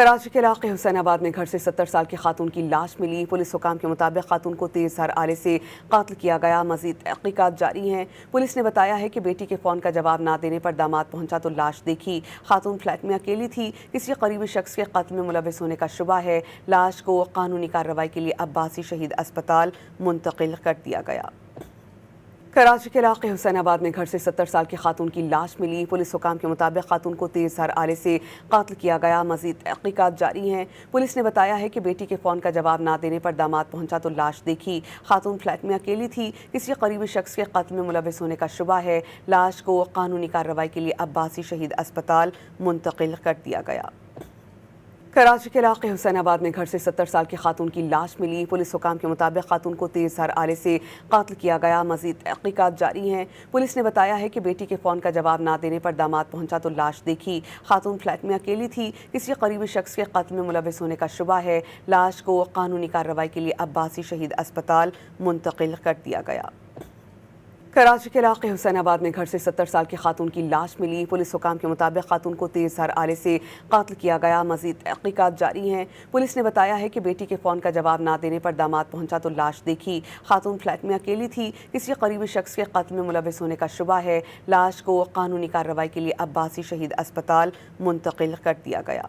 کراچی کے علاقے حسین آباد میں گھر سے 70 سال کی خاتون کی لاش ملی۔ پولیس حکام کے مطابق خاتون کو تیز دھار آلے سے قتل کیا گیا۔ مزید تحقیقات جاری ہیں۔ پولیس نے بتایا ہے کہ بیٹی کے فون کا جواب نہ دینے پر داماد پہنچا تو لاش دیکھی۔ خاتون فلیٹ میں اکیلی تھی۔ کسی قریبی شخص کے قتل میں ملوث ہونے کا شبہ ہے۔ لاش کو قانونی کارروائی کے لیے عباسی شہید اسپتال منتقل کر دیا گیا۔ کراچی کے علاقے حسین آباد میں گھر سے 70 سال کی خاتون کی لاش ملی۔ پولیس حکام کے مطابق خاتون کو تیز دھار آلے سے قتل کیا گیا۔ مزید تحقیقات جاری ہیں۔ پولیس نے بتایا ہے کہ بیٹی کے فون کا جواب نہ دینے پر داماد پہنچا تو لاش دیکھی۔ خاتون فلیٹ میں اکیلی تھی۔ کسی قریبی شخص کے قتل میں ملوث ہونے کا شبہ ہے۔ لاش کو قانونی کارروائی کے لیے عباسی شہید اسپتال منتقل کر دیا گیا۔ کراچی کے علاقے حسین آباد میں گھر سے 70 سال کی خاتون کی لاش ملی۔ پولیس حکام کے مطابق خاتون کو تیز دھار آلے سے قتل کیا گیا۔ مزید تحقیقات جاری ہیں۔ پولیس نے بتایا ہے کہ بیٹی کے فون کا جواب نہ دینے پر داماد پہنچا تو لاش دیکھی۔ خاتون فلیٹ میں اکیلی تھی۔ کسی قریبی شخص کے قتل میں ملوث ہونے کا شبہ ہے۔ لاش کو قانونی کارروائی کے لیے عباسی شہید اسپتال منتقل کر دیا گیا۔ کراچی کے علاقے حسین آباد میں گھر سے 70 سال کی خاتون کی لاش ملی۔ پولیس حکام کے مطابق خاتون کو تیز دھار آلے سے قتل کیا گیا۔ مزید تحقیقات جاری ہیں۔ پولیس نے بتایا ہے کہ بیٹی کے فون کا جواب نہ دینے پر داماد پہنچا تو لاش دیکھی۔ خاتون فلیٹ میں اکیلی تھی۔ کسی قریبی شخص کے قتل میں ملوث ہونے کا شبہ ہے۔ لاش کو قانونی کارروائی کے لیے عباسی شہید اسپتال منتقل کر دیا گیا۔